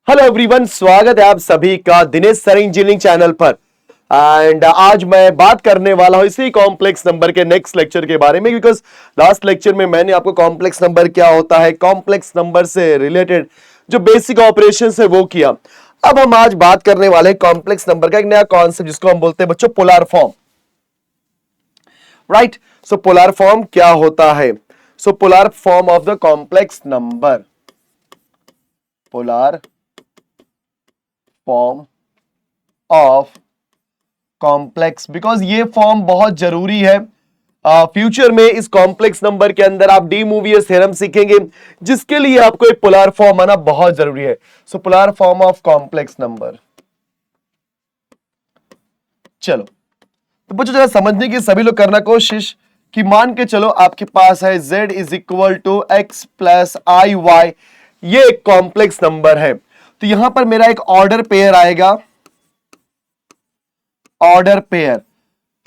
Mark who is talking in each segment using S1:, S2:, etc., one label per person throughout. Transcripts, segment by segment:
S1: Hello everyone, स्वागत है आप सभी का दिनेश सर इंजीनियरिंग चैनल पर। एंड आज मैं बात करने वाला हूं इसी कॉम्प्लेक्स नंबर के नेक्स्ट लेक्चर के बारे में, बिकॉज लास्ट लेक्चर में मैंने आपको कॉम्प्लेक्स नंबर क्या होता है, कॉम्प्लेक्स नंबर से रिलेटेड जो बेसिक ऑपरेशन है वो किया। अब हम आज बात करने वाले हैं कॉम्प्लेक्स नंबर का एक नया कॉन्सेप्ट जिसको हम बोलते हैं बच्चों polar form. Right, so polar form क्या होता है? So polar form of the complex number, polar form of complex, because ये फॉर्म बहुत जरूरी है। फ्यूचर में इस कॉम्प्लेक्स नंबर के अंदर आप डी मूवियस थ्योरम सीखेंगे, जिसके लिए आपको एक पोलर फॉर्म आना बहुत जरूरी है। So polar form of complex number. चलो तो बच्चों जरा समझने की सभी लोग करना कोशिश कि मान के चलो आपके पास है z is equal to x plus I y, ये एक कॉम्प्लेक्स नंबर है। तो यहां पर मेरा एक ऑर्डर पेयर आएगा, ऑर्डर पेयर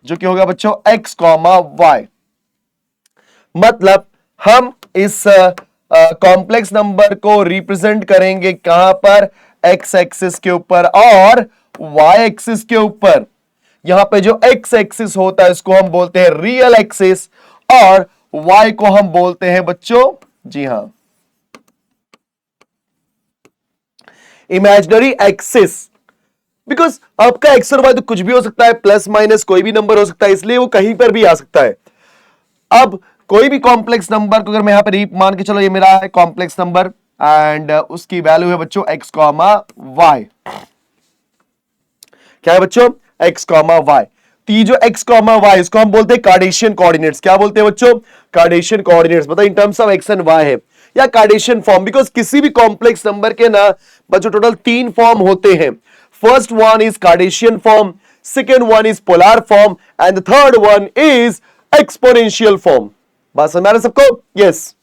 S1: जो कि होगा बच्चों x कॉमा वाई। मतलब हम इस कॉम्प्लेक्स नंबर को रिप्रेजेंट करेंगे कहां पर? x एक्सिस के ऊपर और y एक्सिस के ऊपर। यहां पे जो x एक्सिस होता है इसको हम बोलते हैं रियल एक्सिस और y को हम बोलते हैं बच्चों, जी हां, इमेजिनरी एक्सिस। बिकॉज आपका एक्स और वाई तो कुछ भी हो सकता है, प्लस माइनस कोई भी नंबर हो सकता है, इसलिए वो कहीं पर भी आ सकता है। अब कोई भी कॉम्प्लेक्स नंबर को अगर मैं यहां पर मान के चलो ये मेरा है कॉम्प्लेक्स नंबर एंड उसकी वैल्यू है बच्चों एक्स कॉमा वाई। क्या है बच्चों? X comma y. तो ये जो एक्स कॉमा वाई इसको हम बोलते हैं कार्टेशियन कोऑर्डिनेट्स। क्या बोलते हैं बच्चों? Cartesian coordinates. मतलब in terms of X and Y है या कार्टेशियन फॉर्म। बिकॉज किसी भी कॉम्प्लेक्स नंबर के ना बच्चों टोटल 3 फॉर्म होते हैं। First one is Cartesian form, second one is polar form and the third one is exponential form. बात समझ आ रहा है सबको? यस।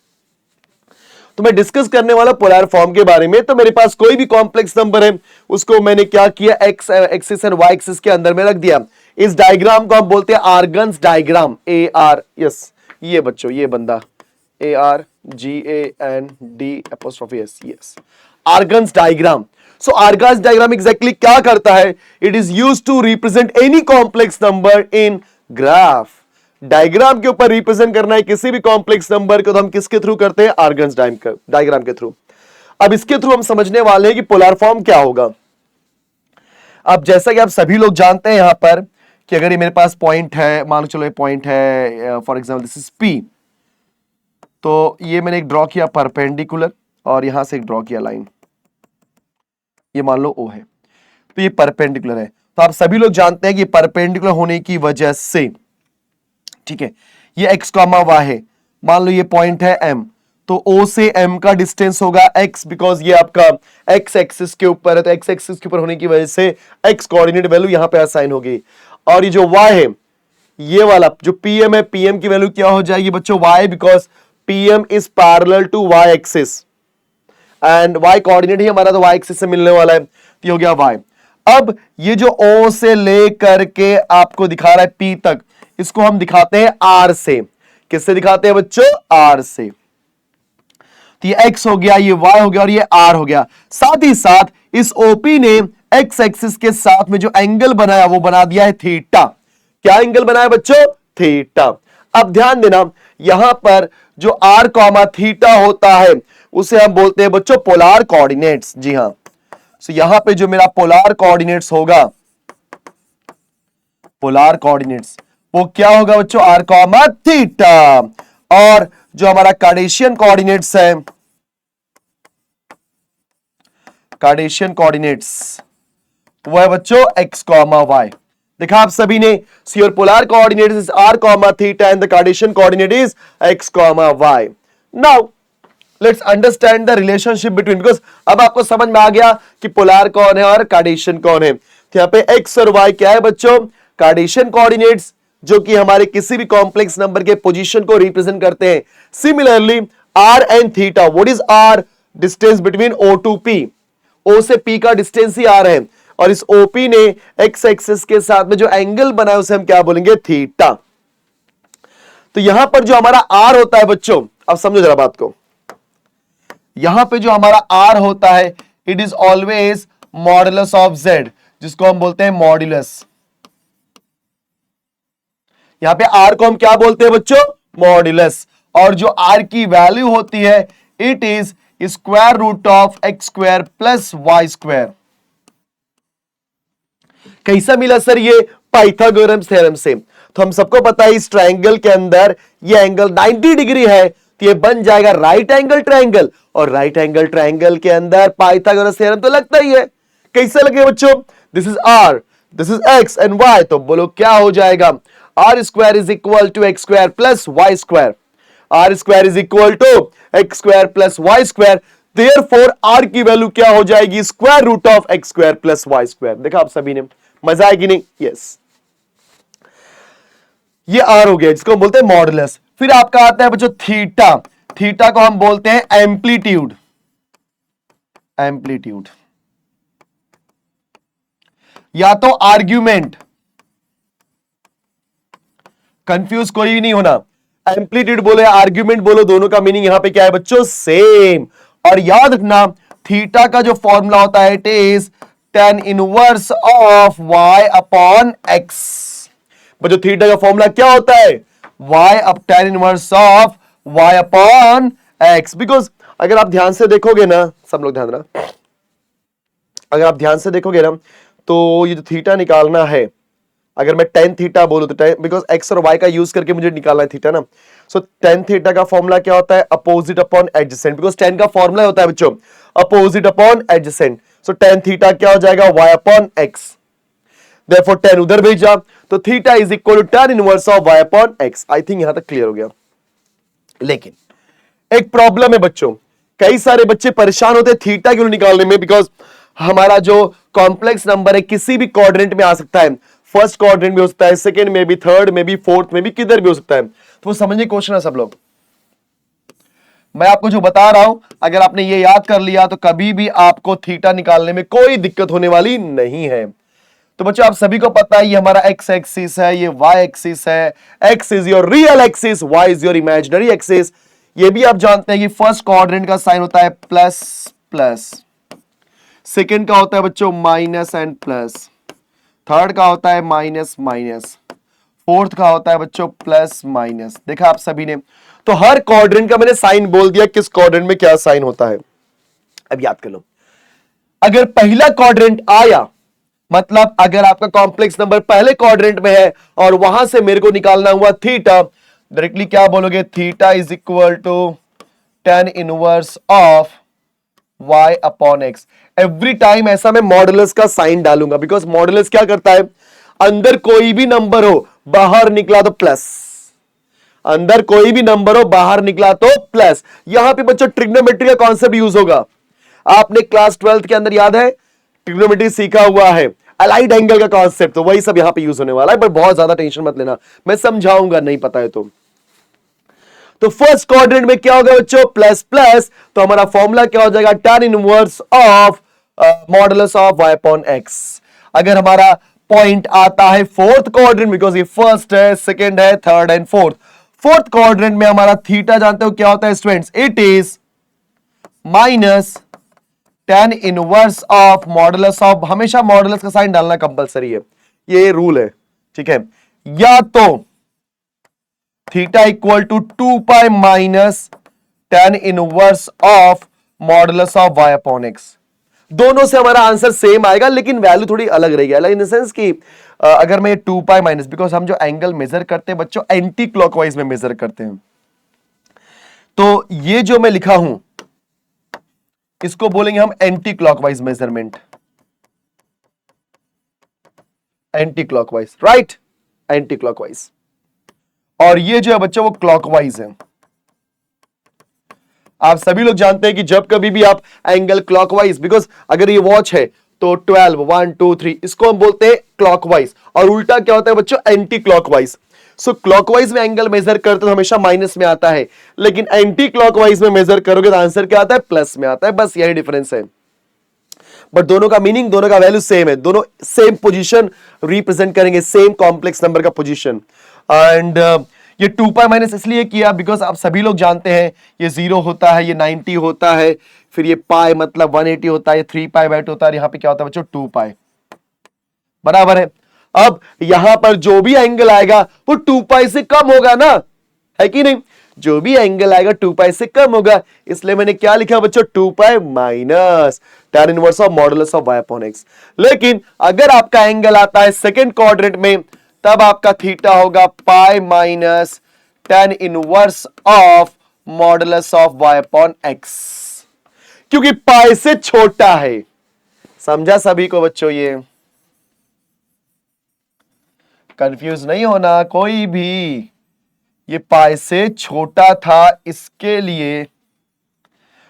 S1: तो मैं डिस्कस करने वाला पोलर फॉर्म के बारे में। तो मेरे पास कोई भी कॉम्प्लेक्स नंबर है, उसको मैंने क्या किया, x axis and y axis के अंदर में रख दिया। इस डायग्राम को हम बोलते हैं आर्गन्स डायग्राम, AR, यस, ये बच्चों ये बंदा ARGAND', yes, Argand's diagram. So Argand's diagram exactly क्या करता है? It is used to represent any complex number in graph. Diagram के ऊपर रिप्रेजेंट करना है किसी भी कॉम्प्लेक्स नंबर को, तो हम किसके थ्रू करते हैं? आर्गन्स डायग्राम के थ्रू। अब इसके थ्रू हम समझने वाले हैं कि पोलर फॉर्म क्या होगा। अब जैसा कि आप सभी लोग जानते हैं यहां पर कि अगर ये मेरे पास पॉइंट है, मान लो चलो ये पॉइंट है, for example this is P, तो ये मैंने एक ड्रॉ किया परपेंडिकुलर और यहां से एक ड्रॉ किया लाइन, ये मान लो O है, तो ये परपेंडिकुलर है। तो आप सभी लोग जानते हैं कि परपेंडिकुलर होने की वजह से, ठीक है, ये x कॉमा y है, मान लो ये पॉइंट है M, तो O से M का डिस्टेंस होगा x, बिकॉज ये आपका x एक्सिस के ऊपर है, तो x एक्सिस के ऊपर होने की वजह से x कोऑर्डिनेट वैल्यू यहां पे असाइन होगी। और ये जो y है, ये वाला जो PM है, PM की वैल्यू क्या हो जाएगी बच्चों? y, because PM is parallel to y axis and y coordinate ही हमारा तो y एक्सिस से मिलने वाला है, तो ये हो गया y। अब ये जो O से लेकर के आपको दिखा रहा है P तक, इसको हम दिखाते हैं R से। किससे दिखाते हैं बच्चों? R से। तो ये x हो गया, ये y हो गया और ये r हो गया। साथ ही साथ इस OP ने x एक्सिस के साथ में जो एंगल बनाया वो बना दिया है थीटा। क्या एंगल बनाया बच्चों? थीटा। अब ध्यान देना, यहां पर जो r कॉमा थीटा होता है उसे हम बोलते हैं बच्चों पोलर कोऑर्डिनेट्स। जी हां, सो यहां पे जो मेरा पोलर कोऑर्डिनेट्स होगा, पोलर कोऑर्डिनेट्स वो क्या होगा बच्चों? r comma theta. और जो हमारा कार्टेशियन कोऑर्डिनेट्स है, कार्टेशियन कोऑर्डिनेट्स वो है बच्चों x कॉमा y। देखा आप सभी ने, so your polar coordinate is r comma theta and the Cartesian coordinate is x comma y. Now let's understand the relationship between, because अब आपको समझ में आ गया कि पोलर कौन है और कार्टेशियन कौन है। तो यहाँ पे x और y क्या है बच्चों? कार्टेशियन कोऑर्डिनेट्स, जो कि हमारे किसी भी कॉम्प्लेक्स नंबर के पोजीशन को रिप्रेजेंट करते हैं। Similarly r and theta, what is r? Distance between O to P, O से P का डिस्टेंस ही r है, और इस OP ने x एक्सिस के साथ में जो एंगल बनाया उसे हम क्या बोलेंगे? थीटा। तो यहां पर जो हमारा r होता है बच्चों, अब समझो जरा बात को, यहां पे जो हमारा r होता है it is always modulus of z, जिसको हम बोलते हैं मॉड्यूलस। यहां पे r को हम क्या बोलते हैं बच्चों? मॉड्यूलस। और जो r की वैल्यू होती है it is square root of x square plus y square. कैसा मिला सर? ये पाइथागोरस थ्योरम से। तो हम सबको पता है इस ट्रायंगल के अंदर ये एंगल 90 डिग्री है, तो ये बन जाएगा राइट एंगल ट्रायंगल, और राइट एंगल ट्रायंगल के अंदर पाइथागोरस थ्योरम तो लगता ही है। कैसा लगे बच्चों? This is r, this is x and y, तो बोलो क्या हो जाएगा? r square is equal to x square plus y square. r square is equal to x square plus y square, therefore r की वैल्यू क्या हो जाएगी? Square root of x square plus y square. देखा आप सभी ने, मजा आएगी नहीं? यस, ये r हो गया, जिसको हम बोलते हैं मॉडुलस। फिर आपका आता है बच्चों थीटा। थीटा को हम बोलते हैं एम्पलीट्यूड। एम्पलीट्यूड या तो आर्ग्यूमेंट, कंफ्यूज कोई भी नहीं होना। एम्पलीट्यूड बोलो या आर्ग्यूमेंट बोलो, दोनों का मीनिंग यहां पे क्या है बच्चों? सेम। और याद रखना थीटा का जो फॉर्मूला होता है it is tan inverse of y upon x। बच्चों थीटा का फॉर्मूला क्या होता है? y up tan inverse of y upon x। Because अगर आप ध्यान से देखोगे ना, सब लोग ध्यान देना, अगर आप ध्यान से देखोगे ना तो ये जो थीटा निकालना है, अगर मैं tan थीटा बोलूं तो tan, बिकॉज x और y का यूज करके मुझे निकालना है थीटा ना। सो tan थीटा का फॉर्मूला क्या होता है? Opposite upon adjacent. Because tan का फॉर्मूला होता है बच्चों opposite upon adjacent. So tan theta क्या हो जाएगा? y upon x। Therefore tan उधर भेजा तो theta is equal to tan inverse of y upon x। I think यहां तक क्लियर हो गया। लेकिन एक प्रॉब्लम है बच्चों, कई सारे बच्चे परेशान होते हैं थीटा क्यों निकालने में, बिकॉज हमारा जो कॉम्प्लेक्स नंबर है किसी भी क्वाड्रेंट में आ सकता है। फर्स्ट क्वाड्रेंट में हो सकता है, सेकंड में भी, थर्ड में भी, फोर्थ में भी, किधर भी हो सकता है। तो वो समझने की क्वेश्चन है सब लोग। मैं आपको जो बता रहा हूं, अगर आपने ये याद कर लिया तो कभी भी आपको थीटा निकालने में कोई दिक्कत होने वाली नहीं है। तो बच्चों आप सभी को पता है ये हमारा x एक्सिस है, ये y एक्सिस है। x is your real axis, y is your imaginary axis. ये भी आप जानते हैं कि फर्स्ट क्वाड्रेंट का साइन होता है प्लस प्लस, सेकंड का होता है बच्चों माइनस एंड प्लस, थर्ड का होता है माइनस माइनस, फोर्थ का होता है बच्चों प्लस माइनस। देखा आप सभी ने, तो हर क्वाड्रेंट का मैंने साइन बोल दिया, किस क्वाड्रेंट में क्या साइन होता है। अब याद कर लो, अगर पहला क्वाड्रेंट आया, मतलब अगर आपका कॉम्प्लेक्स नंबर पहले क्वाड्रेंट में है और वहां से मेरे को निकालना हुआ थीटा, डायरेक्टली क्या बोलोगे? Theta is equal to tan inverse of y upon x। Every time ऐसा मैं मॉडुलस का साइन डालूंगा, बिकॉज मॉडुलस क्या करता है? अंदर कोई भी नंबर हो, बाहर निकला तो प्लस, अंदर कोई भी नंबर हो, बाहर निकला तो प्लस। यहां पे बच्चों ट्रिग्नोमेट्री का कॉन्सेप्ट यूज होगा। आपने क्लास 12th के अंदर याद है ट्रिग्नोमेट्री सीखा हुआ है, अलाइड एंगल का कॉन्सेप्ट, तो वही सब यहां पे यूज होने वाला है। पर बहुत ज्यादा टेंशन मत लेना, मैं समझाऊंगा, नहीं पता है तो फर्स्ट क्वाड्रेंट में क्या होगा बच्चों? Plus plus. तो हमारा फॉर्मूला क्या हो जाएगा? tan inverse of modulus of y upon x। अगर हमारा पॉइंट आता है फोर्थ क्वाड्रेंट, बिकॉज ये फर्स्ट है, सेकंड है, third and fourth, fourth quadrant में हमारा थीटा जानते हो क्या होता है students? It is minus tan inverse of modulus of, हमेशा मॉडुलस का साइन डालना कंपलसरी है, ये रूल है, ठीक है। या तो theta equal to 2 pi minus tan inverse of modulus of y upon x। दोनों से हमारा आंसर सेम आएगा, लेकिन वैल्यू थोड़ी अलग रहेगी। अलग इन द सेंस कि अगर मैं 2 पाई माइनस, बिकॉज हम जो एंगल मेजर करते हैं बच्चों एंटी क्लॉकवाइज में मेजर करते हैं, तो ये जो मैं लिखा हूं इसको बोलेंगे हम anti clockwise measurement, anti clockwise, right, anti clockwise. और ये जो है बच्चों वो क्लॉकवाइज है। आप सभी लोग जानते हैं कि जब कभी भी आप एंगल क्लॉकवाइज, बिकॉज अगर ये वॉच है तो 12 1 2 3 इसको हम बोलते हैं क्लॉकवाइज, और उल्टा क्या होता है बच्चों? Anticlockwise. सो क्लॉकवाइज में एंगल मेजर करते तो हमेशा माइनस में आता है, लेकिन एंटी क्लॉकवाइज में मेजर करोगे तो आंसर क्या आता है? प्लस में आता है। बस यही डिफरेंस है, बट दोनों का मीनिंग, दोनों का वैल्यू सेम है, दोनों सेम पोजीशन रिप्रेजेंट करेंगे, सेम कॉम्प्लेक्स नंबर का पोजीशन। एंड ये 2 पाई माइनस इसलिए किया बिकॉज आप सभी लोग जानते हैं ये 0 होता है, ये 90 होता है, फिर ये पाई मतलब 180 होता है, ये 3 पाई बाय 2 होता है, यहाँ पे क्या होता है बच्चों 2 पाई, बराबर है। अब यहां पर जो भी एंगल आएगा वो 2 पाई से कम होगा ना, है कि नहीं? जो भी एंगल आएगा 2 पाई से कम होगा, इसलिए मैंने क्या लिखा बच्चों 2 pi minus tan inverse of modulus of y upon x। लेकिन अगर आपका एंगल आता है सेकंड क्वाड्रेंट में, तब आपका थीटा होगा पाई minus tan inverse of modulus of y upon x, क्योंकि पाई से छोटा है। समझा सभी को बच्चों? ये कंफ्यूज नहीं होना कोई भी, ये पाई से छोटा था, इसके लिए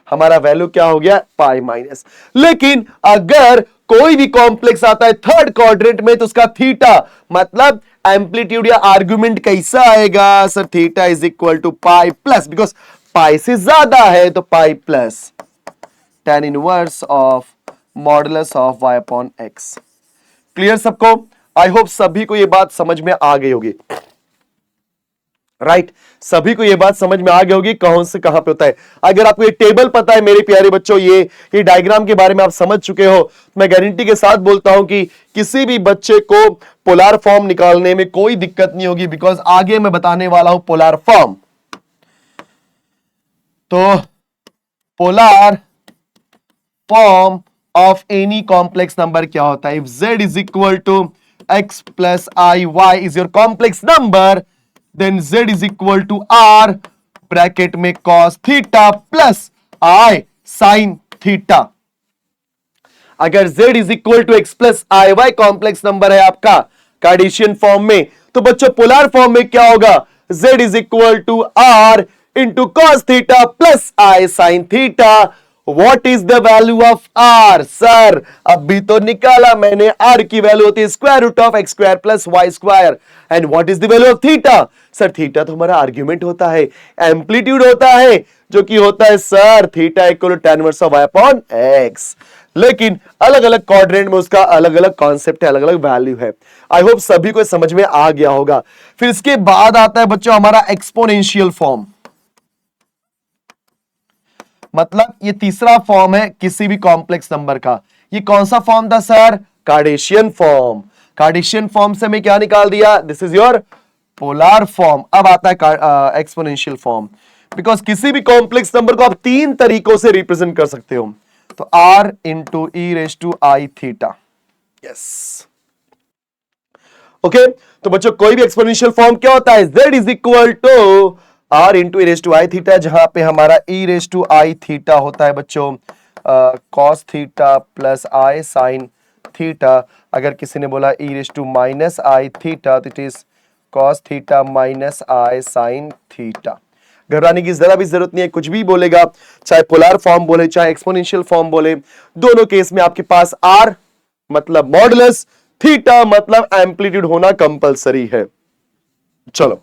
S1: हमारा वैल्यू क्या हो गया पाई माइनस। लेकिन अगर कोई भी कॉम्प्लेक्स आता है थर्ड क्वाड्रेंट में, तो उसका थीटा मतलब एम्पलीट्यूड या आर्गुमेंट कैसा आएगा sir? Theta is equal to pi plus, because pi से ज्यादा है तो pi plus tan inverse of modulus of y upon x। Clear सबको? आई होप सभी को ये बात समझ में आ गई होगी, राइट? सभी को ये बात समझ में आ गई होगी कहां से कहां पे होता है। अगर आपको ये टेबल पता है मेरे प्यारे बच्चों, ये डायग्राम के बारे में आप समझ चुके हो, मैं गारंटी के साथ बोलता हूं कि किसी भी बच्चे को पोलर फॉर्म निकालने में कोई दिक्कत नहीं होगी, बिकॉज आगे मैं बताने वाला हूं पोलर फॉर्म। तो polar form of any complex number क्या होता है? If z is equal to x plus I y is your complex number, then z is equal to r bracket में cos theta plus i sin theta. अगर z is equal to x plus I y complex number है आपका Cartesian form में, तो बच्चों polar form में क्या होगा? z is equal to r into cos theta plus i sin theta. What is the value of r? Sir अभी तो निकाला मैंने, r की वैल्यू होती है square root of x square plus y square. And what is the value of theta? Sir theta तो हमारा argument होता है, एम्पलीट्यूड होता है, जो कि होता है sir theta equal to tan inverse of y upon x। लेकिन अलग अलग क्वाड्रेंट में उसका अलग अलग कॉन्सेप्ट है, अलग अलग वैल्यू है। आई होप सभी को समझ में आ गया होगा। फिर इसके बाद आता है बच्चों हमारा एक्सपोनेंशियल फॉर्म, मतलब ये तीसरा फॉर्म है किसी भी कॉम्प्लेक्स नंबर का। ये कौन सा फॉर्म था sir? Cartesian form. Cartesian form से मैं क्या निकाल दिया? This is your polar form. अब आता है एक्सपोनेंशियल फॉर्म, बिकॉज किसी भी कॉम्प्लेक्स नंबर को आप तीन तरीकों से रिप्रेजेंट कर सकते हो। तो r into E raise to I theta. Yes, okay. तो बच्चों कोई भी एक्सपोनेंशियल फॉर्म क्या होता है? z is equal to r into E raise to I theta, जहां पे हमारा E raise to I theta होता है बच्चों कॉस थीटा प्लस आई साइन थीटा। अगर किसी ने बोला E raise to minus I theta, तो it is cos theta minus I sine theta. घबराने की जरा भी जरूरत नहीं है, कुछ भी बोलेगा, चाहे पोलर फॉर्म बोले चाहे एक्सपोनेंशियल फॉर्म बोले, दोनों केस में आपके पास r मतलब मॉडुलस, थीटा मतलब एम्पलीट्यूड होना कंपलसरी है। चलो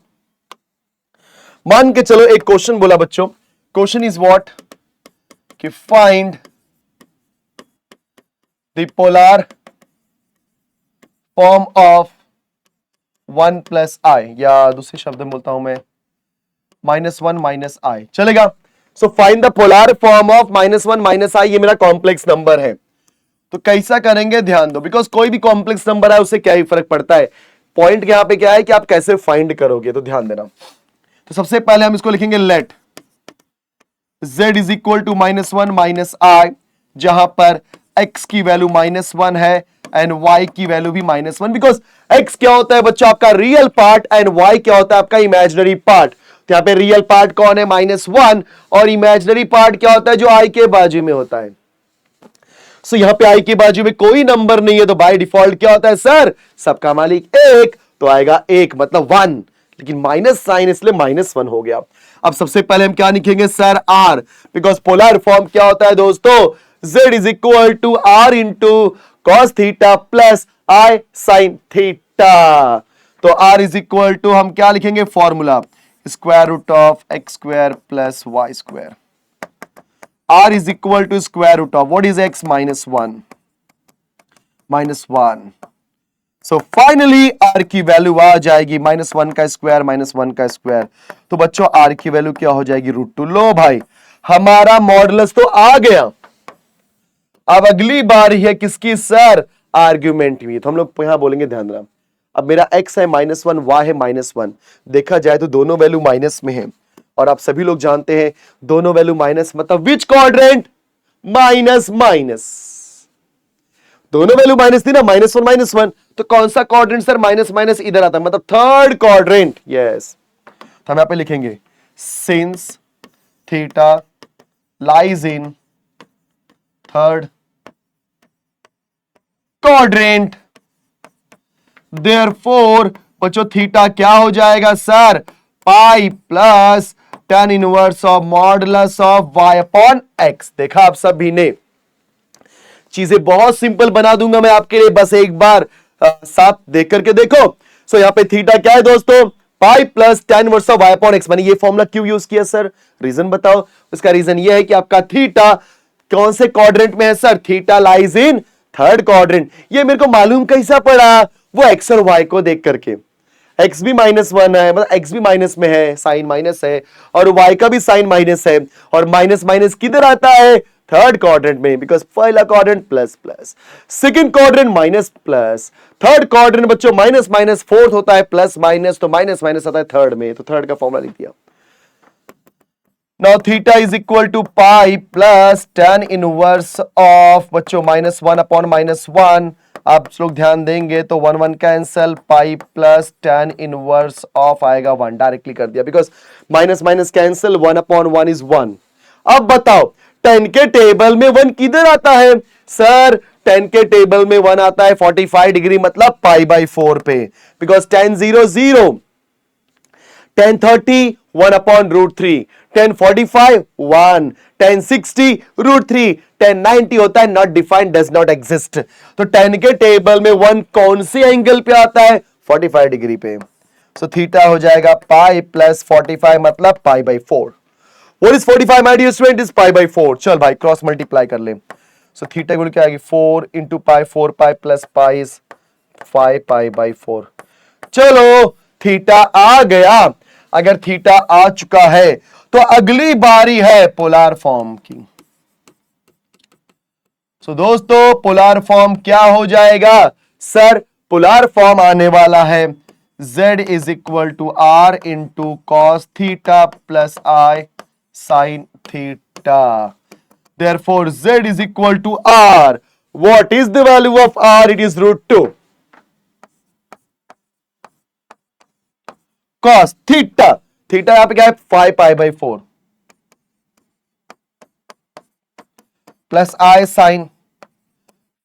S1: मान के चलो एक क्वेश्चन बोला बच्चों, क्वेश्चन इज व्हाट कि find the polar form of 1 plus I, या दूसरे शब्द में बोलता हूं मैं -1 माइनस आई, चलेगा? So find the polar form of -1 minus I. ये मेरा कॉम्प्लेक्स नंबर है, तो कैसा करेंगे ध्यान दो, बिकॉज कोई भी कॉम्प्लेक्स नंबर है उससे क्या ही फर्क पड़ता है। पॉइंट यहां पे क्या है कि आप कैसे फाइंड करोगे, तो ध्यान देना। तो सबसे पहले हम इसको लिखेंगे let z is equal to -1 minus I, जहां पर x की वैल्यू -1 है एंड y की वैल्यू भी -1, बिकॉज x क्या होता है बच्चों आपका रियल पार्ट एंड y क्या होता है आपका इमेजिनरी पार्ट। तो यहाँ पे रियल पार्ट कौन है? -1, और इमेजिनरी पार्ट क्या होता है? जो i के बाजू में होता है। सो यहाँ पे i के बाजू में कोई नंबर नहीं है, तो बाय डिफॉल्ट क्या होता है सर? सबका मालिक 1, तो आएगा 1 मतलब 1, लेकिन माइनस साइन इसलिए -1 हो गया। अब सबसे पहले हम क्या लिखेंगे sir? r, because polar form क्या होता है दोस्तों? z is equal to r into cos theta plus i sine theta. तो r इज इक्वल टू हम क्या लिखेंगे? Formula square root of x square plus y square. r is equal to square root of what is x? -1 -1 so finally r की value आ जाएगी -1 का square -1 का square. तो बच्चों आर की वैल्यू क्या हो जाएगी √2। लो भाई हमारा मॉडुलस तो आ गया। अब अगली बार है किसकी सर, आर्ग्यूमेंट की। तो हम लोग यहां बोलेंगे, ध्यान रहा, अब मेरा x है -1, y है -1। देखा जाए तो दोनों वैल्यू माइनस में है, और आप सभी लोग जानते हैं दोनों वैल्यू माइनस मतलब विच क्वाड्रेंट, माइनस माइनस। दोनों वैल्यू माइनस थी ना, -1 -1, तो कौन सा क्वाड्रेंट सर, माइनस माइनस इधर आता है, मतलब थर्ड क्वाड्रेंट। यस, तो हम यहां पे लिखेंगे since theta lies in third quadrant, therefore बच्चों थीटा क्या हो जाएगा sir, pi plus tan inverse of modulus of y upon x। देखा आप सभी ने, चीजें बहुत सिंपल बना दूंगा मैं आपके लिए, बस एक बार साथ देख करके देखो। सो यहां पे थीटा क्या है दोस्तों, पाई plus tan inverse of y upon x। मैंने ये फॉर्मूला क्यों यूज किया सर, रीजन बताओ। उसका रीजन ये है कि आपका थीटा कौन से क्वाड्रेंट में है sir, theta lies in third quadrant. ये मेरे को मालूम कैसा पड़ा, वो x और y को देख करके। x भी -1 है, मतलब x भी माइनस में है, साइन माइनस है, और y का भी साइन माइनस है, और माइनस माइनस किधर आता है, थर्ड क्वाड्रेंट में, बिकॉज पहला quadrant plus plus, second quadrant minus plus, third quadrant बच्चों माइनस माइनस, फोर्थ होता है प्लस माइनस, तो माइनस माइनस आता है थर्ड में, तो थर्ड का फॉर्मूला लिख दिया। Now theta is equal to pi plus tan inverse of बच्चों -1 अपॉन -1। आप लोग ध्यान देंगे तो 1 1 cancel, pi plus tan inverse of आएगा 1, डायरेक्टली कर दिया, because minus minus cancel, 1 upon 1 is 1। अब बताओ 10 के टेबल में 1 किधर आता है सर, 10 के टेबल में 1 आता है 45 डिग्री, मतलब π/4 पे, बिकॉज tan 0 0, 10 30 1 अपॉन √3, 10 45 1, 10 60 √3, 10 90 होता है not defined, does not exist. तो 10 के टेबल में 1 कौन से एंगल पे आता है, 45 डिग्री पे। सो थीटा हो जाएगा पाई प्लस 45, मतलब π/4। What is 45 my dear student, is π/4। चल भाई क्रॉस मल्टीप्लाई कर ले। सो थीटा इक्वल क्या आएगी, 4 into pi, 4 pi plus pi is 5 π/4। चलो थीटा आ गया। अगर थीटा आ चुका है तो अगली बारी है पोलर फॉर्म की। सो दोस्तों पोलर फॉर्म क्या हो जाएगा सर, पोलर फॉर्म आने वाला है z is equal to are into cos theta plus I sine theta. Therefore z is equal to r, what is the value of r, it is √2 cos theta. Theta यहां पे क्या है, 5 π/4 plus आई sine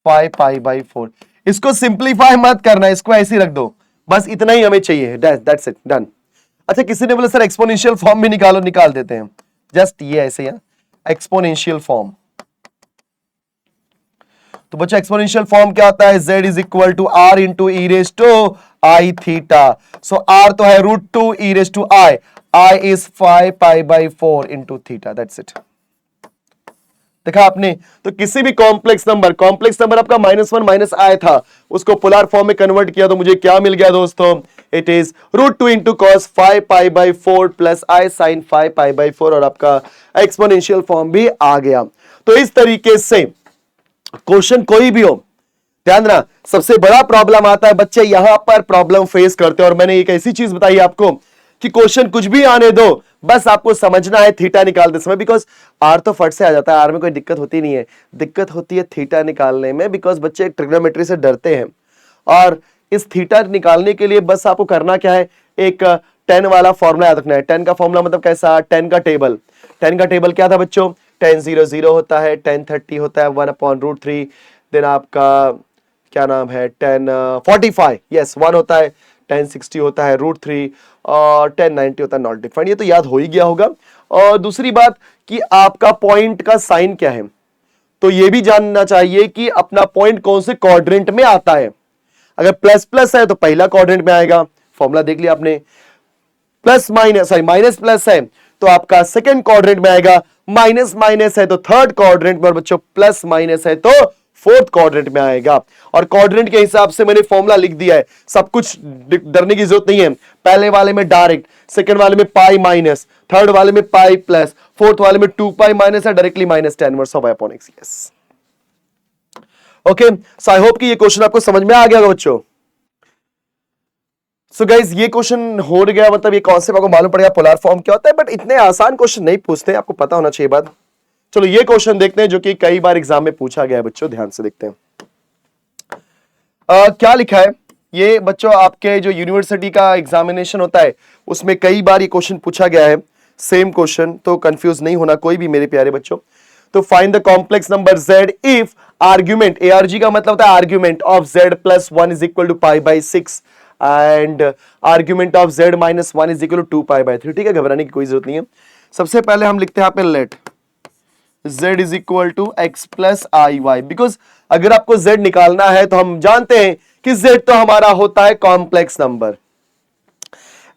S1: 5 π/4। इसको simplify मत करना, इसको ऐसे ही रख दो, बस इतना ही हमें चाहिए, दैट्स इट, डन। अच्छा किसी ने बोला सर एक्सपोनेंशियल फॉर्म भी निकालो, निकाल देते हैं, जस्ट ये ऐसे है एक्सपोनेंशियल फॉर्म। तो बच्चा एक्सपोनेंशियल फॉर्म क्या होता है, z is equal to are into E raise to I theta. So R तो है √2 E raise to I, I is 5 π/4 into theta, that's it. देखा आपने, तो किसी भी कॉम्प्लेक्स नंबर आपका -1 माइनस आया था, उसको पोलर फॉर्म में कन्वर्ट किया तो मुझे क्या मिल गया दोस्तों, it is √2 into cos 5 π/4 plus I sine 5 π/4, और आपका एक्सपोनेंशियल फॉर्म भी आ गया। तो इस तरीके से क्वेश्चन कोई भी हो, ध्यान रखना, सबसे बड़ा प्रॉब्लम आता है बच्चे यहां पर प्रॉब्लम फेस करते हैं। और मैंने एक ऐसी चीज बताई आपको कि क्वेश्चन कुछ भी आने दो, बस आपको समझना है थीटा निकालते समय, बिकॉज आर तो फट से आ जाता है, आर में कोई दिक्कत होती नहीं है, दिक्कत होती है थीटा निकालने में, बिकॉज बच्चे ट्रिग्नोमेट्री से डरते हैं। और इस थीटा निकालने के लिए बस आपको करना क्या है, एक 10 वाला फॉर्मूला याद रखना है। 10 का फॉर्मूला मतलब कैसा, 10 का टेबल, 10 का टेबल क्या था बच्चों, 10 0 0 होता है, 10 30 होता है 1 अपॉन √3, देन आपका क्या नाम है 10 45 यस 1 होता है, 10 60 होता है √3, और 10 90 होता है नॉट डिफाइंड। ये तो याद हो ही गया होगा। और दूसरी बात कि आपका पॉइंट का साइन क्या है, तो ये भी जानना चाहिए कि अपना पॉइंट कौन से क्वाड्रेंट में आता है। अगर प्लस प्लस है तो पहला क्वाड्रेंट में आएगा, फॉर्मूला देख लिया आपने। Plus minus sorry minus plus है तो आपका सेकंड क्वाड्रेंट में आएगा, माइनस माइनस है तो थर्ड क्वाड्रेंट में, और बच्चों प्लस माइनस है तो फोर्थ क्वाड्रेंट में आएगा। और क्वाड्रेंट के हिसाब से मैंने फॉर्मूला लिख दिया है, सब कुछ डरने की जरूरत नहीं है। पहले वाले में डायरेक्ट, सेकंड वाले में पाई माइनस, थर्ड वाले में पाई प्लस, फोर्थ वाले में 2 पाई माइनस है, directly minus tan inverse of y upon x। Yes, okay, so I hope कि ये क्वेश्चन आपको समझ में आ गया बच्चों। सो गाइज ये क्वेश्चन हो गया, मतलब ये कॉन्सेप्ट आपको मालूम पड़ेगा पोलर फॉर्म क्या होता है, बट इतने आसान क्वेश्चन नहीं पूछते, आपको पता होना चाहिए बात। चलो ये क्वेश्चन देखते हैं जो कि कई बार एग्जाम में पूछा गया है बच्चों, ध्यान से देखते हैं। क्या लिखा है ये बच्चों, आपके जो यूनिवर्सिटी का एग्जामिनेशन होता है उसमें कई बार ये क्वेश्चन पूछा गया है, सेम क्वेश्चन, तो कंफ्यूज नहीं होना कोई भी मेरे प्यारे बच्चों। तो find the complex number z if argument, ARG का मतलब होता है argument of z plus 1 is equal to pi by 6 and argument of z minus 1 is equal to 2 pi by 3। ठीक है, घबराने की कोई जरूरत नहीं है। सबसे पहले हम लिखते हैं यहाँ पे let z is equal to x plus I y, because अगर आपको z निकालना है तो हम जानते हैं कि z तो हमारा होता है कॉम्प्लेक्स नंबर,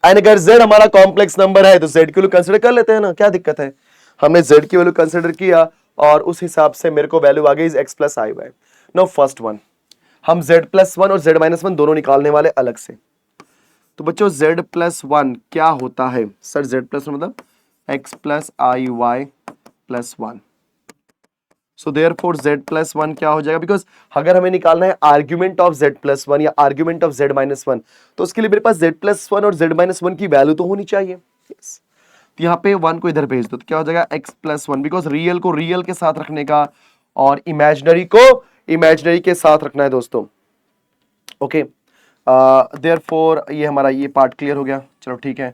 S1: एंड अगर z हमारा कॉम्प्लेक्स नंबर है तो z की वैल्यू कंसीडर कर लेते हैं ना, क्या दिक्कत है। हमने z की वैल्यू कंसीडर किया और उस हिसाब से मेरे को वैल्यू आ गई x प्लस आई वाई। नाउ फर्स्ट वन, हम z प्लस 1 और z माइनस 1 दोनों निकालने वाले अलग से। तो बच्चों z प्लस 1 क्या होता है सर, z प्लस मतलब x प्लस आई Y plus 1। So therefore z plus 1 क्या हो जाएगा, बिकॉज अगर हमें निकालना है आर्ग्यूमेंट ऑफ z प्लस 1 या आर्ग्यूमेंट ऑफ z माइनस 1, तो उसके लिए मेरे पास z प्लस 1 और z माइनस 1 की वैल्यू तो होनी चाहिए। yes. तो यहाँ पे 1 को इधर भेज दो, तो क्या हो जाएगा x प्लस 1, बिकॉज रियल को रियल के साथ रखने का और इमेजिनरी को इमेजिनरी के साथ रखना है दोस्तों। ओके, देयरफॉर ये हमारा ये पार्ट क्लियर हो गया, चलो ठीक है।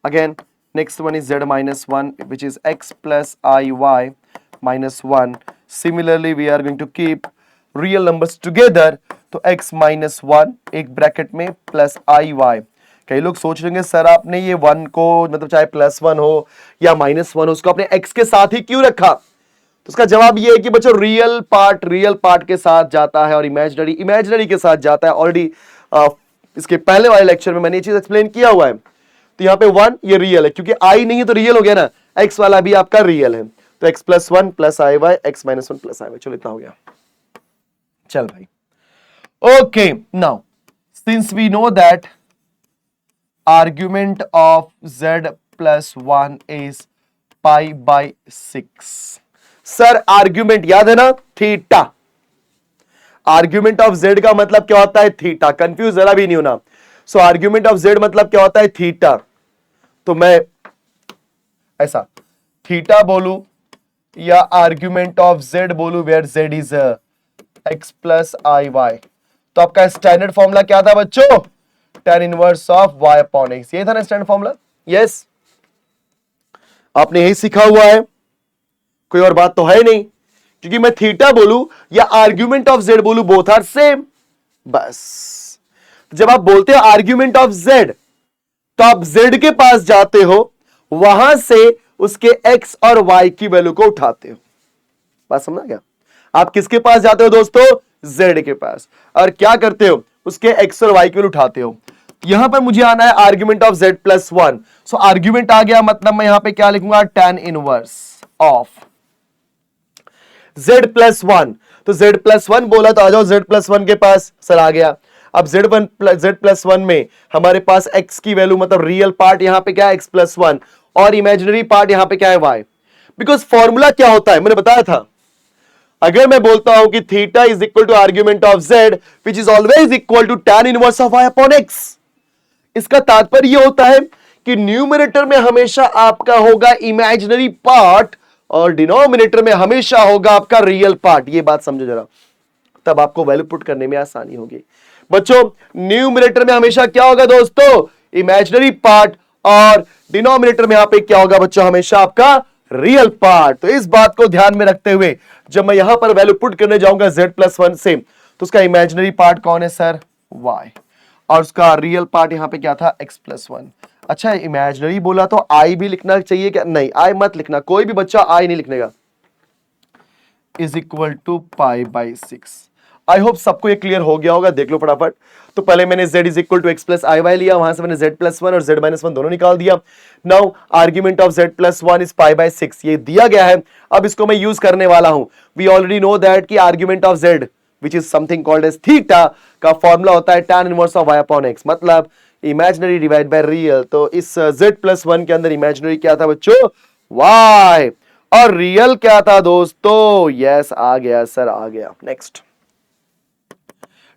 S1: Again next one is z minus 1 which is x plus I y minus 1. Similarly, we are going to keep real numbers together. तो x minus 1 एक ब्रैकेट में प्लस आई वाई। कई लोग सोच रहे सर आपने ये 1 को मतलब चाहे प्लस 1 हो या माइनस 1 हो उसको आपने x के साथ ही क्यों रखा। तो उसका जवाब ये है कि बच्चों रियल पार्ट के साथ जाता है और इमेजिनरी के साथ जाता है। ऑलरेडी इसके पहले वाले लेक्चर में मैंने ये चीज एक्सप्लेन किया हुआ है। तो यहाँ पे 1 ये रियल है, क्योंकि आई नहीं है तो रियल हो गया ना, x वाला भी आपका रियल है। तो x प्लस 1 प्लस आई वाई, x माइनस 1 प्लस आई वाई। चलो इतना हो गया, चल भाई। Okay, now since we know that argument of z plus 1 is pi by 6। Sir argument याद है ना, थीटा। आर्ग्यूमेंट ऑफ z का मतलब क्या होता है, थीटा। कंफ्यूज जरा भी नहीं होना। सो आर्ग्यूमेंट ऑफ z मतलब क्या होता है, थीटा। तो मैं ऐसा थीटा बोलूं या आर्ग्यूमेंट ऑफ z बोलूं where z is x plus I y, तो आपका स्टैंडर्ड फॉर्मूला क्या था बच्चों, tan inverse of y upon x। ये था ना स्टैंडर्ड फॉर्मूला। यस, आपने यही सीखा हुआ है, कोई और बात तो है नहीं, क्योंकि मैं थीटा बोलूं या आर्ग्यूमेंट ऑफ z बोलूं बोथ आर सेम। बस जब आप बोलते हो आर्ग्यूमेंट ऑफ z तो आप z के पास जाते हो, वहां से उसके x और y की वैल्यू को उठाते हो। बात समझा क्या। आप किसके पास जाते हो दोस्तों, z के पास, और क्या करते हो, उसके x और y की वैल्यू उठाते हो। यहां पर मुझे आना है argument of z plus 1। So argument आ गया, मतलब मैं यहां पे क्या लिखूंगा, tan inverse of z plus 1। तो z प्लस 1 बोला तो आ जाओ z प्लस 1 के पास। सर आ गया। अब z प्लस 1 में हमारे पास x की वैल्यू मतलब रियल पार्ट यहां पे क्या है, x प्लस 1, और इमेजिनरी पार्ट यहां पे क्या है, y। बिकॉज फॉर्मूला क्या होता है मैंने बताया था, अगर मैं बोलता हूं कि theta is equal to argument of z which is always equal to tan inverse of y upon x, इसका तात्पर्य यह होता है कि न्यूमरेटर में हमेशा आपका होगा इमेजिनरी पार्ट और डिनोमिनेटर में हमेशा होगा आपका रियल पार्ट। ये बात समझो जरा, तब आपको वैल्यू पुट करने में आसानी होगी। बच्चों न्यूमरेटर में हमेशा क्या होगा दोस्तों, इमेजिनरी पार्ट, और डिनोमिनेटर में यहां पे क्या होगा बच्चों, हमेशा आपका रियल पार्ट। तो इस बात को ध्यान में रखते हुए जब मैं यहां पर वैल्यू पुट करने जाऊंगा z प्लस 1 से, तो उसका इमेजिनरी पार्ट कौन है सर, y, और उसका रियल पार्ट यहां पे क्या था, x प्लस 1। अच्छा इमेजिनरी बोला तो i भी लिखना चाहिए क्या, नहीं i मत लिखना, कोई भी बच्चा i नहीं लिखने का। Is equal to pi by 6। I hope सबको ये क्लियर हो गया होगा, देख लो फटाफट। तो पहले मैंने z is equal to x plus I y लिया, वहां से मैंने z प्लस वन और z माइनस वन दोनों निकाल दिया। Now argument of z plus one is pi by 6, ये दिया गया है। अब इसको मैं यूज करने वाला हूं। वी ऑलरेडी नो दैट कि argument of z which is something called as theta का फॉर्मूला होता है tan inverse of y upon x, मतलब इमेजिनरी डिवाइड बाय रियल। तो इस z प्लस वन के अंदर इमेजिनरी क्या था बच्चों, y, और रियल क्या था दोस्तों, यस आ गया सर, आ गया। नेक्स्ट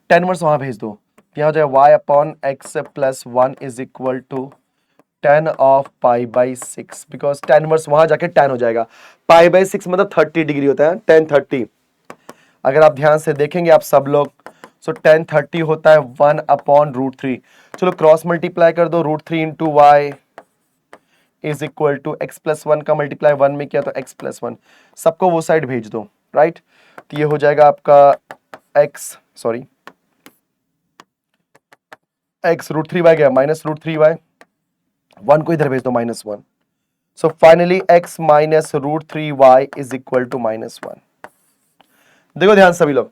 S1: tan इनवर्स वहां भेज दो, यहां हो जाए y upon x plus one is equal to tan of pi by 6, because tan inverse वहां जाके tan हो जाएगा। पाई बाई 6 मतलब 30 डिग्री होता है, tan 30। अगर आप ध्यान से देखेंगे आप सब लोग, सो tan 30 होता है 1 अपॉन रूट 3। चलो क्रॉस मल्टीप्लाई कर दो, root 3 into y is equal to x plus one का मल्टीप्लाई 1 में किया तो x प्लस वन, सबको वो साइड भेज दो, राइट। तो ये हो जाएगा आपका x रूट 3y गया माइनस रूट 3y, 1 को इधर भेज दो minus 1। So finally x minus root 3y is equal to minus 1। देखो ध्यान सभी लोग,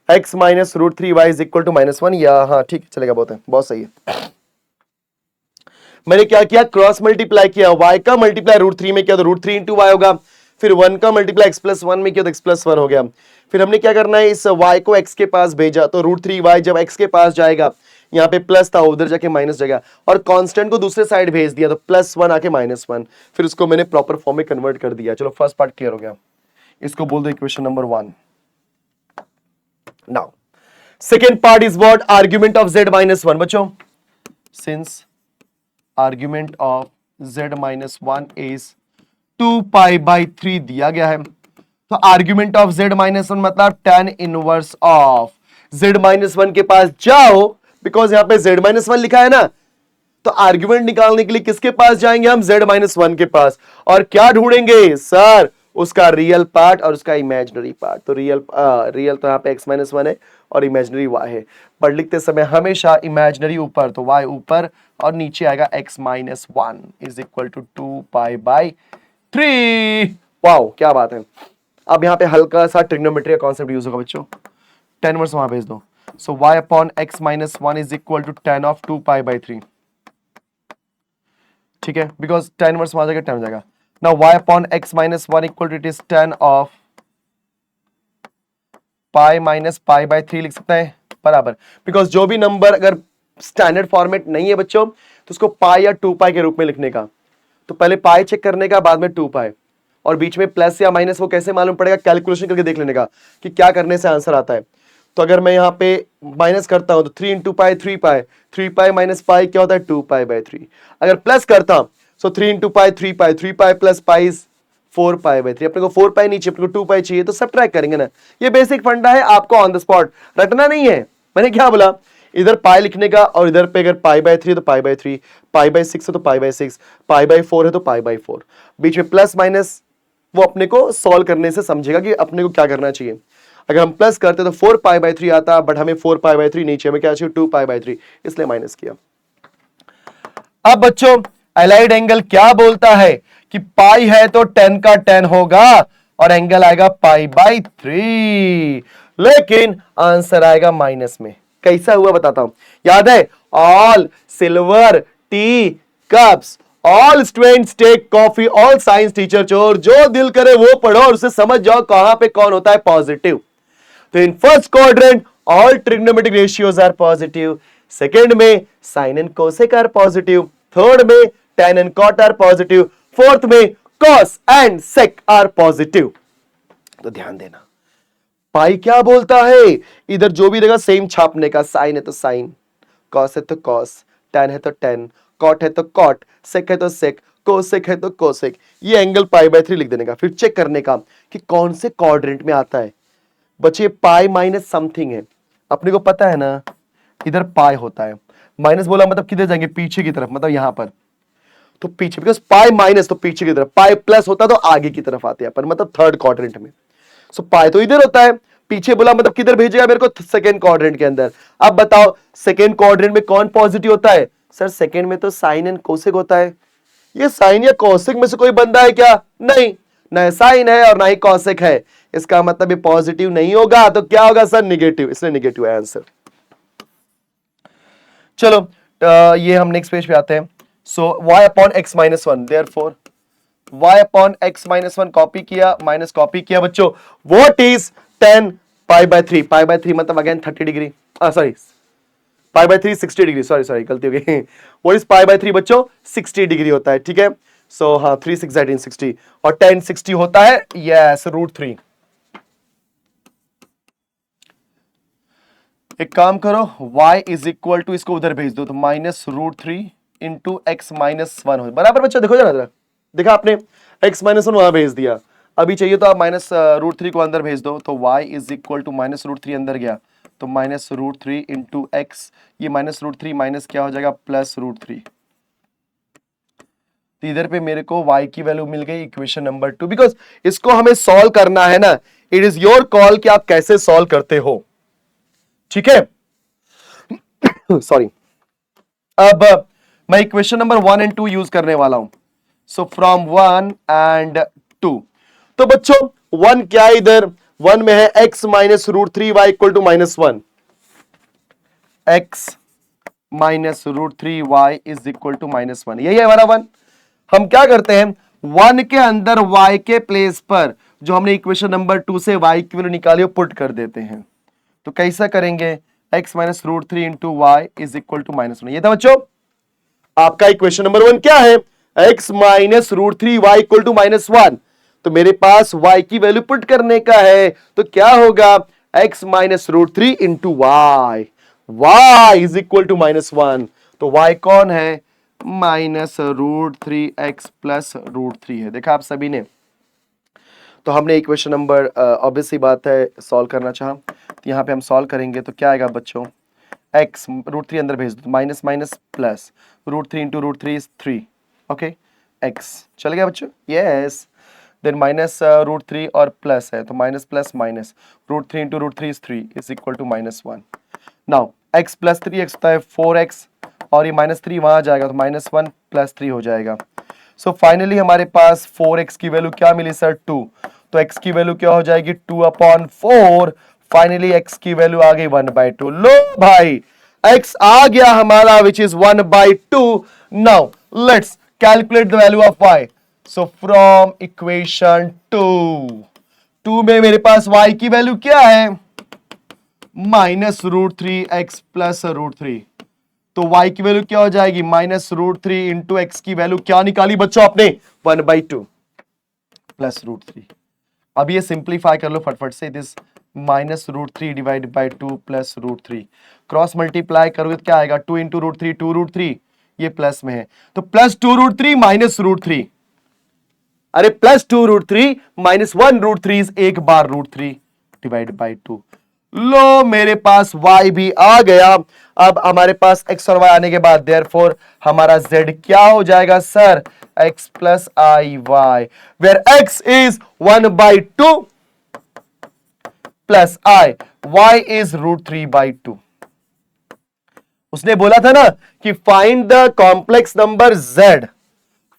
S1: x minus root 3y is equal to minus 1, या हाँ ठीक है चलेगा, बहुत सही है। मैंने क्या किया, क्रॉस मल्टीप्लाई किया, y का मल्टीप्लाई रूट 3 में किया तो रूट 3 इंटू वाई होगा, फिर 1 का मल्टीप्लाई x प्लस 1 में किया तो x प्लस 1 हो गया। फिर हमने क्या करना है, इस y को x के पास भेजा तो रूट 3y जब x के पास जाएगा, यहाँ पे प्लस था उधर जाके माइनस जाएगा, और कांस्टेंट को दूसरे साइड भेज दिया तो प्लस 1 आके माइनस 1, फिर उसको मैंने प्रॉपर फॉर्म में कन्वर्ट कर दिया। चलो फर्स्ट पार्ट क्लियर हो गया, इसको बोल दो equation number 1। Now second part is what, argument of z minus 1। बच्चों since argument of z minus 1 is 2 pi by 3 दिया गया है, तो आर्ग्यूमेंट ऑफ z माइनस 1 मतलब tan inverse of z minus 1 के पास जाओ, बिकॉज यहां पे z माइनस 1 लिखा है ना, तो आर्ग्यूमेंट निकालने के लिए किसके पास जाएंगे हम, z माइनस 1 के पास, और क्या ढूंढेंगे सर, उसका रियल पार्ट और उसका इमेजिनरी पार्ट। तो रियल तो यहाँ पे x माइनस 1 है और इमेजिनरी y है, पर लिखते समय हमेशा इमेजिनरी ऊपर तो y ऊपर, और नीचे आएगा x minus 1 is equal to 2 pi by 3। Wow क्या बात है। अब यहाँ पे हल्का सा ट्रिग्नोमेट्री का कॉन्सेप्ट यूज होगा बच्चों, tan इनवर्स वहां भेज दो, so y upon x minus 1 is equal to tan of 2 pi by 3, ठीक है, बिकॉज tan इनवर्स वहां जाएगा tan हो जाएगा। Now y upon x minus 1 equal to it is tan of pi minus pi by 3 लिख सकते हैं बराबर, बिकॉज जो भी नंबर अगर स्टैंडर्ड फॉर्मेट नहीं है बच्चों तो उसको पाई या 2 पाई के रूप में लिखने का, तो पहले पाई चेक करने का, बाद में 2 पाई, और बीच में प्लस या माइनस वो कैसे मालूम पड़ेगा, कैलकुलेशन करके देख लेने का कि क्या करने से आंसर आता है। तो अगर मैं यहाँ पे माइनस करता हूं तो 3 इंटू पाई 3 पाई, 3 पाई माइनस पाई क्या होता है 2 पाई बाई 3। अगर प्लस करता हूं सो 3 into pi 3 pi, 3 pi plus pi 4 pi by 3। अपने को 4 पाई नीचे, अपने को 2 पाई चाहिए तो सब ट्रैक करेंगे ना। ये बेसिक फंडा है, आपको ऑन द स्पॉट रटना नहीं है। मैंने क्या बोला, इधर पाई लिखने का, और इधर पे अगर पाई बाई 3 तो पाई बाई 3, पाई बाई 6 है तो पाई बाई 6, पाई बाई 4 है तो पाई बाई 4, बीच में प्लस माइनस वो अपने को सॉल्व करने से समझेगा कि अपने को क्या करना चाहिए। अगर हम प्लस करते तो 4 पाई बाई 3 आता, बट हमें 4 पाई बाई 3 नीचे में क्या चाहिए 2 पाई बाई 3, इसलिए माइनस किया। अब बच्चों एलाइड एंगल क्या बोलता है कि पाई है तो 10 का 10 होगा और एंगल आएगा पाई बाई 3, लेकिन आंसर आएगा माइनस में। कैसा हुआ बताता हूं, याद है, all silver tea cups, all students take coffee, all science teacher चोर, जो दिल करे वो पढ़ो और उसे समझ जाओ कहां पे कौन होता है पॉजिटिव। तो in first quadrant all trigonometric ratios are positive, second में sine and cosec are positive, third में tan and cot are positive, fourth में cos and sec are positive. तो ध्यान देना, पाई क्या बोलता है, इधर जो भी रहेगा सेम छापने का, साइन है तो साइन, cos है तो cos, tan है तो tan, cot है तो cot, sec है तो sec, cosec है तो cosec, ये एंगल पाई बाई 3 लिख देने का। फिर चेक करने का कि कौन से क्वाड्रेंट में आता है। बच्चे पाई माइनस समथिंग है, अपने को पता है ना, इधर पाई होता है, माइनस बोला मतलब किधर जाएंगे, पीछे की तरफ, मतलब यहां पर, तो पीछे, बिकॉज पाई माइनस तो पीछे की तरफ, पाई प्लस होता तो आगे की तरफ आते हैं अपन, मतलब थर्ड क्वाड्रेंट में। सो पाई तो इधर होता है, पीछे बोला मतलब किधर भेजेगा मेरे को, सेकंड क्वाड्रेंट के अंदर। अब बताओ सेकंड क्वाड्रेंट में कौन पॉजिटिव होता है, सर सेकंड में तो साइन एंड कोसेक होता है। ये साइन या कोसेक में से कोई बंदा है क्या, नहीं, ना साइन है और ना ही कॉसेक है, इसका मतलब ये पॉजिटिव नहीं होगा, तो क्या होगा सर? निगेटिव, इसलिए निगेटिव है आंसर। चलो ये हम नेक्स्ट पेज पे आते हैं। सो y upon x minus one, therefore y upon x minus one copy किया, माइनस कॉपी किया बच्चों। What is 10 pi by 3? Pi by 3 मतलब again 30 degree, sorry pi by 3 60 degree, sorry गलती हो गई। व्हाट इज पाई बाय 3 बच्चों? 60 degree होता है, ठीक है। सो हाँ 3 6 18 60 और 10 60 होता है, यस √3। एक काम करो, y इज इक्वल टू, इसको उधर भेज दो तो -√3 इंटू एक्स माइनस वन हो, बराबर बच्चों? देखो जरा, देखा आपने x माइनस वन वहां भेज दिया, अभी चाहिए तो आप -√3 को अंदर भेज दो, तो y इज इक्वल टू -√3 अंदर गया तो -√3 इंटू एक्स, ये -√3 माइनस क्या हो जाएगा? +√3। तो इधर पे मेरे को y की वैल्यू मिल गई, इक्वेशन नंबर 2। बिकॉज इसको हमें सॉल्व करना है ना, इट इज योर कॉल कि आप कैसे सॉल्व करते हो, ठीक है। सॉरी, अब मैं इक्वेशन नंबर 1 एंड 2 यूज करने वाला हूं। सो फ्रॉम 1 एंड 2, तो बच्चों 1 क्या है? इधर 1 में है x minus √3 y equal to -1, x minus √3 y is equal to -1, यही है हमारा 1। हम क्या करते हैं, 1 के अंदर y के प्लेस पर जो हमने इक्वेशन नंबर 2 से y की वैल्यू निकाली वो पुट कर देते हैं। तो कैसा करेंगे? x minus √3 into y is equal to -1, ये था बच्चों आपका इक्वेशन नंबर 1। क्या है? x minus √3 y equal to -1। तो मेरे पास y की वैल्यू पुट करने का है, तो क्या होगा? x minus √3 into y, y is equal to -1। तो y कौन है? -√3x प्लस √3 है। देखा आप सभी ने, तो हमने इक्वेशन नंबर ऑब्वियस सी बात है सॉल्व करना चाहा, तो यहाँ पे हम सॉल्व करेंगे तो क्या आएगा बच्चों? x √3 अंदर भेज दो, minus minus plus, √3 into √3 is 3, okay, x चल गया बच्चों, यस। देन माइनस √3 और प्लस है तो minus plus minus, √3 into √3 is 3 is equal to -1। Now x plus 3x होता है 4x और ये -3 वहां जाएगा तो -1 प्लस 3 हो जाएगा। सो फाइनली हमारे पास 4x की वैल्यू क्या मिली सर? 2। तो x की वैल्यू क्या हो जाएगी? 2/4। फाइनली x की वैल्यू आ गई 1/2। लो भाई x आ गया हमारा which is 1/2। Now let's calculate the value of y। So from equation 2 में मेरे पास y की वैल्यू क्या है? -√3x plus √3। तो y की वैल्यू क्या हो जाएगी? -√3 इंटू एक्स की वैल्यू क्या निकाली बच्चों आपने? 1/2 प्लस √3। अब ये सिंप्लीफाई कर लो फटफट से, it is -√3 divide by 2 plus √3। Cross multiply करोगे तो क्या आएगा? 2 इंटू √3 2√3, ये प्लस में है तो प्लस 2√3 माइनस √3, अरे प्लस 2√3 माइनस 1√3 इज एक बार √3 डिवाइड बाई 2। लो मेरे पास y भी आ गया। अब हमारे पास x और y आने के बाद देयरफॉर हमारा z क्या हो जाएगा sir? x plus I y, where x is 1/2 plus i, y is √3/2। उसने बोला था ना कि find the complex number z,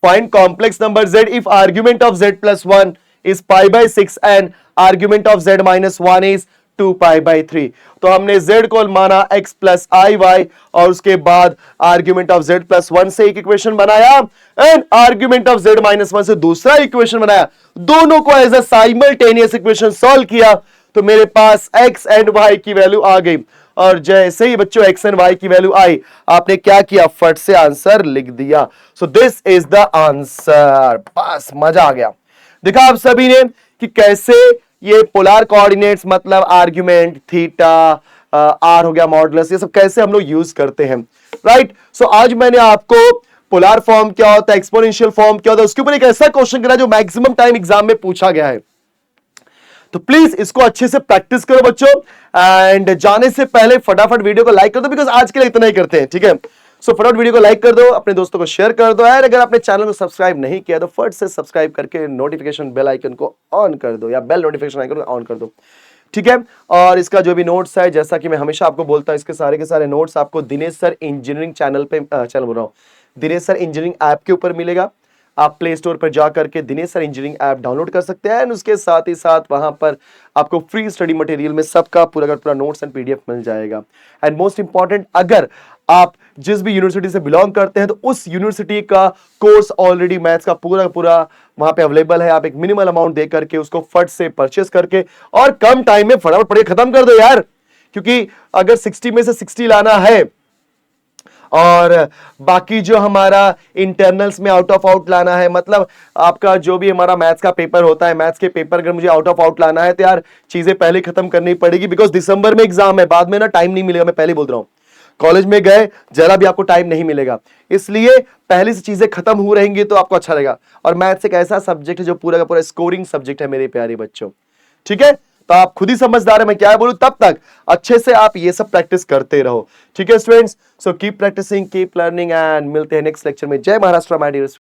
S1: find complex number z if argument of z plus 1 is π/6 and argument of z minus 1 is 2π/3। तो हमने z को माना x plus आई Y और उसके बाद आर्ग्यूमेंट ऑफ z प्लस 1 से एक इक्वेशन बनाया and argument of z minus 1 से दूसरा इक्वेशन बनाया, दोनों को as a simultaneous equation solve किया तो मेरे पास x एंड y की वैल्यू आ गई। और जैसे ही बच्चों x एंड y की वैल्यू आई, आपने क्या किया? फट से आंसर लिख दिया। So this is the answer. बस मजा आ गया। देखा आप सभी ने कि कैसे ये पोलर कोऑर्डिनेट्स मतलब आर्ग्यूमेंट थीटा, आर हो गया मॉडुलस, ये सब कैसे हम लोग यूज करते हैं, राइट। सो आज मैंने आपको पोलर फॉर्म क्या होता है, एक्सपोनेंशियल फॉर्म क्या होता है, उसके ऊपर एक ऐसा क्वेश्चन करा जो मैक्सिमम टाइम एग्जाम में पूछा गया है। तो प्लीज इसको अच्छे से प्रैक्टिस करो बच्चों, एंड जाने से पहले फटाफट वीडियो को लाइक कर दो, बिकॉज आज के लिए इतना ही करते हैं, ठीक है। सो फटाफट वीडियो को लाइक कर दो, अपने दोस्तों को शेयर कर दो, और अगर आपने चैनल को सब्सक्राइब नहीं किया तो फट से सब्सक्राइब करके नोटिफिकेशन बेल आइकन को ऑन कर दो, या बेल नोटिफिकेशन आइकन को ऑन कर दो, ठीक है। और इसका जो भी नोट्स है, जैसा कि मैं हमेशा आपको बोलता हूं, इसके सारे के सारे नोट्स आपको दिनेश सर इंजीनियरिंग चैनल पे, चैनल बोल रहा हूं, दिनेश सर इंजीनियरिंग ऐप के ऊपर मिलेगा। आप प्ले स्टोर पर जा करके Dinesh sir engineering app download कर सकते हैं एंड उसके साथ ही साथ वहां पर आपको फ्री स्टडी मटेरियल में सबका पूरा का पूरा नोट्स एंड पीडीएफ मिल जाएगा। एंड मोस्ट इंपॉर्टेंट, अगर आप जिस भी यूनिवर्सिटी से बिलोंग करते हैं तो उस यूनिवर्सिटी का कोर्स ऑलरेडी मैथ्स का पूरा वहां पे अवेलेबल है। आप एक मिनिमल अमाउंट दे करके उसको फट से परचेस करके और कम टाइम में फटाफट पढ़े खत्म कर दो यार, क्योंकि अगर 60 में से 60 लाना है और बाकी जो हमारा इंटरनल्स में आउट ऑफ आउट लाना है, मतलब आपका जो भी हमारा मैथ्स का पेपर होता है, मैथ्स के पेपर अगर मुझे आउट ऑफ आउट लाना है तो यार चीजें पहले खत्म करनी पड़ेगी, बिकॉज दिसंबर में एग्जाम है, बाद में ना टाइम नहीं मिलेगा। मैं पहले बोल रहा हूं, कॉलेज में गए जरा भी आपको टाइम नहीं मिलेगा, इसलिए पहले से चीजें खत्म हो रहेंगी तो आपको अच्छा रहेगा। और मैथ्स एक ऐसा सब्जेक्ट है जो पूरा का पूरा स्कोरिंग सब्जेक्ट है मेरे प्यारे बच्चों, ठीक है। तो आप खुद ही समझदार है मैं क्या बोलूं, तब तक अच्छे से आप ये सब प्रैक्टिस करते रहो, ठीक है students. So keep practising, keep learning and मिलते हैं नेक्स्ट लेक्चर में। जय महाराष्ट्र माय डियर।